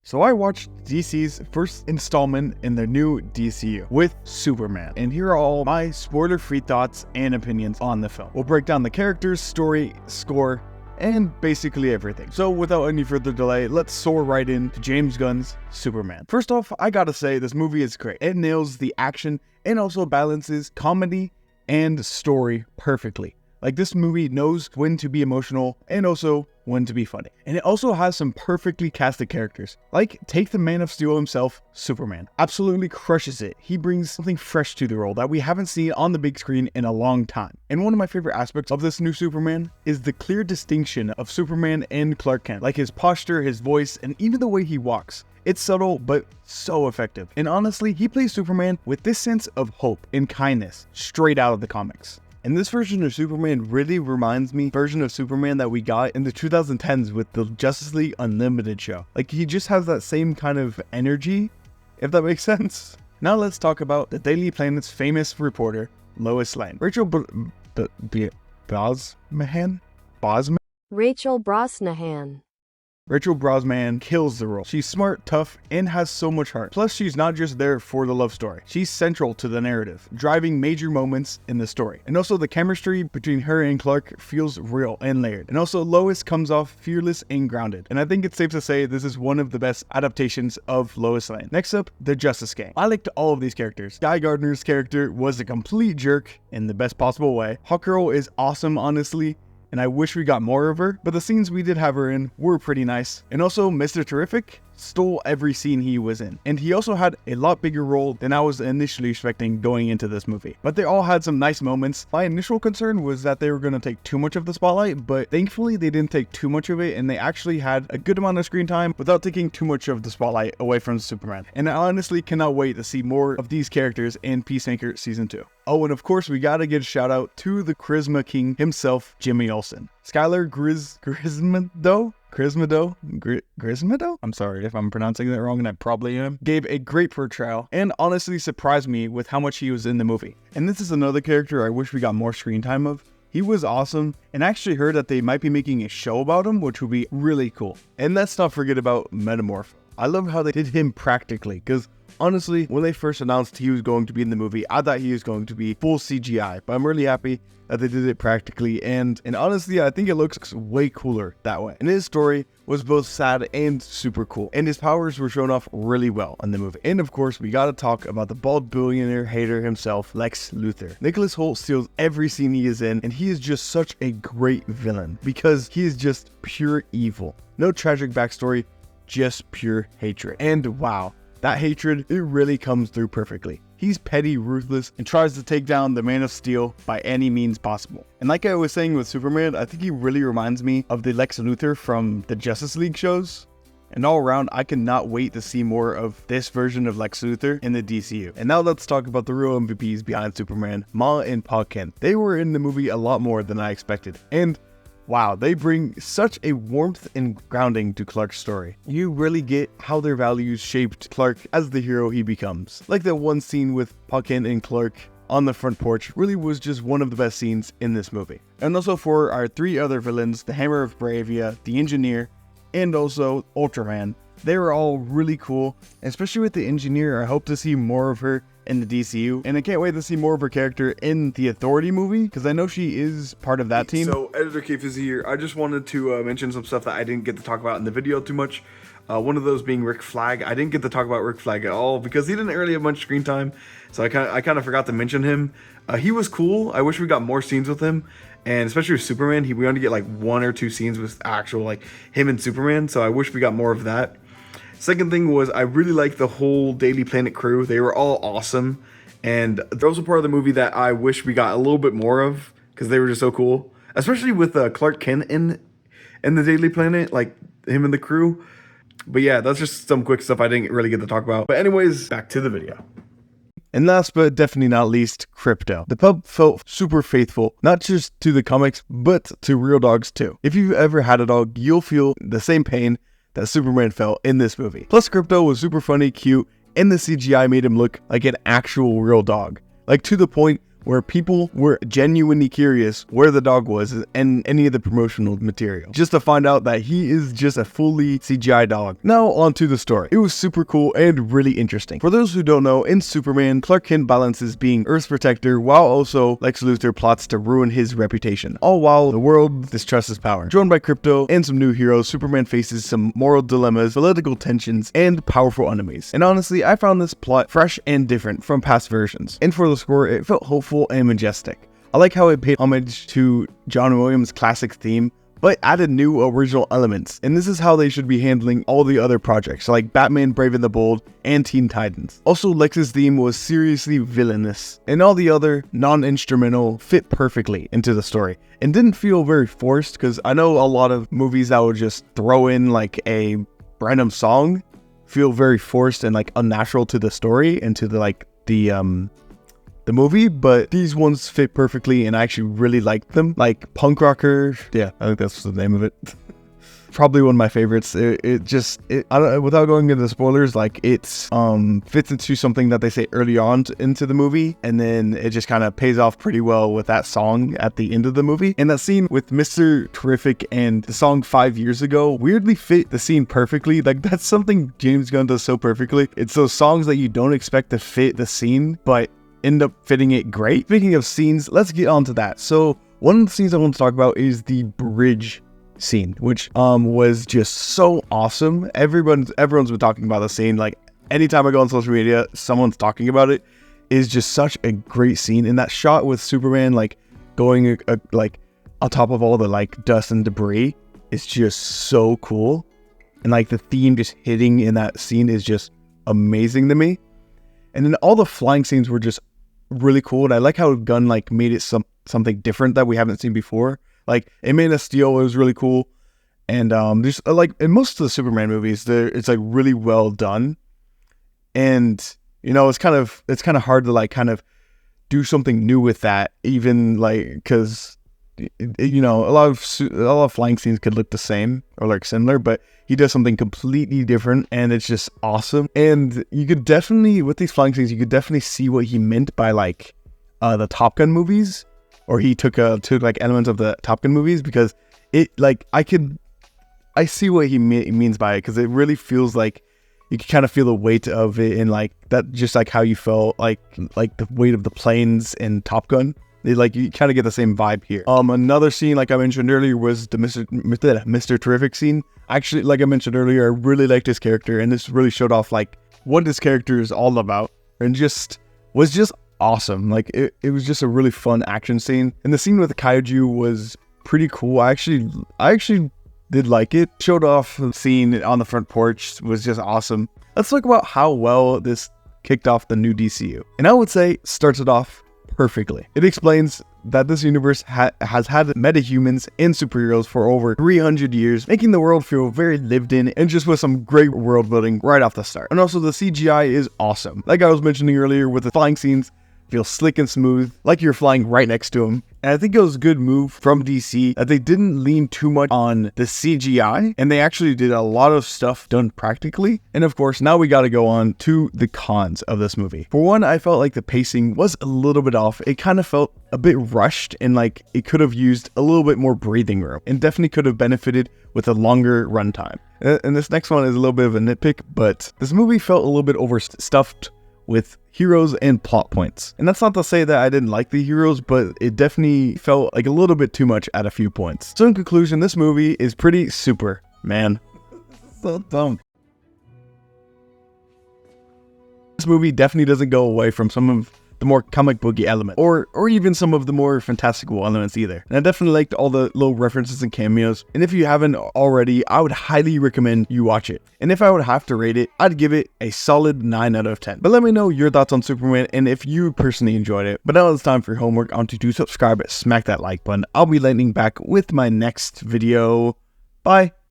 So I watched DC's first installment in their new DCU with Superman, and here are all my spoiler-free thoughts and opinions on the film. We'll break down the characters, story, score, and basically everything. So without any further delay, let's soar right into James Gunn's Superman. First off, I gotta say this movie is great. It nails the action and also balances comedy and story perfectly. Like, this movie knows when to be emotional and also when to be funny. And it also has some perfectly casted characters. Like, take the Man of Steel himself, Superman. Absolutely crushes it. He brings something fresh to the role that we haven't seen on the big screen in a long time. And one of my favorite aspects of this new Superman is the clear distinction of Superman and Clark Kent. Like his posture, his voice, and even the way he walks. It's subtle, but so effective. And honestly, he plays Superman with this sense of hope and kindness straight out of the comics. And this version of Superman really reminds me of the version of Superman that we got in the 2010s with the Justice League Unlimited show. Like, he just has that same kind of energy, if that makes sense. Now let's talk about the Daily Planet's famous reporter, Lois Lane. Rachel Brosnahan kills the role. She's smart, tough, and has so much heart. Plus, she's not just there for the love story. She's central to the narrative, driving major moments in the story. And also, the chemistry between her and Clark feels real and layered. And also, Lois comes off fearless and grounded. And I think it's safe to say this is one of the best adaptations of Lois Lane. Next up, the Justice Gang. I liked all of these characters. Guy Gardner's character was a complete jerk in the best possible way. Hawkgirl is awesome, honestly, and I wish we got more of her, but the scenes we did have her in were pretty nice. And also, Mr. Terrific stole every scene he was in, and he also had a lot bigger role than I was initially expecting going into this movie. But they all had some nice moments. My initial concern was that they were going to take too much of the spotlight, but thankfully they didn't take too much of it, and they actually had a good amount of screen time without taking too much of the spotlight away from Superman. And I honestly cannot wait to see more of these characters in Peacemaker Season 2. Oh, and of course, we gotta give a shout out to the Charisma King himself, Jimmy Olsen. Skylar Grismado? I'm sorry if I'm pronouncing that wrong, and I probably am. Gave a great portrayal and honestly surprised me with how much he was in the movie. And this is another character I wish we got more screen time of. He was awesome, and I actually heard that they might be making a show about him, which would be really cool. And let's not forget about Metamorph. I love how they did him practically, because honestly, when they first announced he was going to be in the movie, I thought he was going to be full CGI, but I'm really happy that they did it practically, and honestly, I think it looks way cooler that way. And his story was both sad and super cool, and his powers were shown off really well in the movie. And of course, we gotta talk about the bald billionaire hater himself, Lex Luthor. Nicholas Hoult steals every scene he is in, and he is just such a great villain, because he is just pure evil. No tragic backstory, just pure hatred. And wow, that hatred, it really comes through perfectly. He's petty, ruthless, and tries to take down the Man of Steel by any means possible. And like I was saying with Superman, I think he really reminds me of the Lex Luthor from the Justice League shows. And all around, I cannot wait to see more of this version of Lex Luthor in the DCU. And now let's talk about the real MVPs behind Superman, Ma and Pa Kent. They were in the movie a lot more than I expected. And wow, they bring such a warmth and grounding to Clark's story. You really get how their values shaped Clark as the hero he becomes. Like that one scene with Pa Kent and Clark on the front porch really was just one of the best scenes in this movie. And also for our three other villains, the Hammer of Bravia, the Engineer, and also Ultraman, they were all really cool. Especially with the Engineer, I hope to see more of her in the DCU, and I can't wait to see more of her character in the Authority movie, because I know she is part of that team. So, Editor Keith is here. I just wanted to mention some stuff that I didn't get to talk about in the video too much. One of those being Rick Flag. I didn't get to talk about Rick Flag at all, because he didn't really have much screen time, so I kind of forgot to mention him. He was cool. I wish we got more scenes with him, and especially with Superman, we only get like 1 or 2 scenes with actual, like, him and Superman, so I wish we got more of that. Second thing was, I really liked the whole Daily Planet crew. They were all awesome. And there was a part of the movie that I wish we got a little bit more of, because they were just so cool. Especially with Clark Kent in the Daily Planet, like him and the crew. But yeah, that's just some quick stuff I didn't really get to talk about. But anyways, back to the video. And last but definitely not least, Crypto. The pup felt super faithful, not just to the comics, but to real dogs too. If you've ever had a dog, you'll feel the same pain that Superman felt in this movie. Plus, Crypto was super funny, cute, and the CGI made him look like an actual real dog. Like, to the point where people were genuinely curious where the dog was and any of the promotional material, just to find out that he is just a fully CGI dog. Now on to the story. It was super cool and really interesting. For those who don't know, in Superman, Clark Kent balances being Earth's protector while also Lex Luthor plots to ruin his reputation, all while the world distrusts his power. Joined by Crypto and some new heroes, Superman faces some moral dilemmas, political tensions, and powerful enemies. And honestly, I found this plot fresh and different from past versions. And for the score, it felt hopeful and majestic. I like how it paid homage to John Williams' classic theme, but added new original elements. And this is how they should be handling all the other projects, like Batman Brave and the Bold and Teen Titans. Also, Lex's theme was seriously villainous, and all the other non-instrumental fit perfectly into the story, and didn't feel very forced, because I know a lot of movies that would just throw in like a random song feel very forced and like unnatural to the story and to the movie, but these ones fit perfectly and I actually really liked them. Like Punk Rocker, yeah, I think that's the name of it. Probably one of my favorites. I don't, without going into the spoilers, like it's fits into something that they say early on into the movie, and then it just kind of pays off pretty well with that song at the end of the movie. And that scene with Mr. Terrific and the song 5 years ago weirdly fit the scene perfectly. Like that's something James Gunn does so perfectly. It's those songs that you don't expect to fit the scene, but end up fitting it great. Speaking of scenes, let's get on to that. So one of the scenes I want to talk about is the bridge scene, which was just so awesome. Everyone's been talking about the scene. Like anytime I go on social media, someone's talking about it. Is just such a great scene. And that shot with Superman like going like on top of all the like dust and debris is just so cool. And like the theme just hitting in that scene is just amazing to me. And then all the flying scenes were just really cool, and I like how Gunn like made it something different that we haven't seen before. Like in Man of Steel, it was really cool, and just like in most of the Superman movies, it's like really well done, and you know it's kind of hard to like kind of do something new with that, even like because you know a lot of flying scenes could look the same or like similar, but he does something completely different, and it's just awesome. And you could definitely, with these flying scenes, you could definitely see what he meant by like the Top Gun movies, or he took like elements of the Top Gun movies, because it like I see what he means by it, because it really feels like you can kind of feel the weight of it, and like that, just like how you felt like the weight of the planes in Top Gun. Like you kind of get the same vibe here. Another scene, like I mentioned earlier, was the Mr. Terrific scene. Actually, like I mentioned earlier, I really liked his character, and this really showed off like what this character is all about, and was just awesome. Like it was just a really fun action scene, and the scene with the kaiju was pretty cool. I actually did like it. Showed off the scene on the front porch was just awesome. Let's talk about how well this kicked off the new DCU, and I would say starts it off perfectly. It explains that this universe has had metahumans and superheroes for over 300 years, making the world feel very lived in, and just with some great world building right off the start. And also the CGI is awesome. Like I was mentioning earlier, with the flying scenes, feels slick and smooth, like you're flying right next to him. And I think it was a good move from DC that they didn't lean too much on the CGI, and they actually did a lot of stuff done practically. And of course, now we got to go on to the cons of this movie. For one, I felt like the pacing was a little bit off. It kind of felt a bit rushed, and like it could have used a little bit more breathing room, and definitely could have benefited with a longer runtime. And this next one is a little bit of a nitpick, but this movie felt a little bit overstuffed with heroes and plot points. And that's not to say that I didn't like the heroes, but it definitely felt like a little bit too much at a few points. So in conclusion, this movie is pretty super, man. So dumb. This movie definitely doesn't go away from some of the more comic booky elements, or even some of the more fantastical elements either. And I definitely liked all the little references and cameos. And if you haven't already, I would highly recommend you watch it. And if I would have to rate it, I'd give it a solid 9 out of 10. But let me know your thoughts on Superman and if you personally enjoyed it. But now it's time for your homework. On to do subscribe, smack that like button. I'll be landing back with my next video. Bye.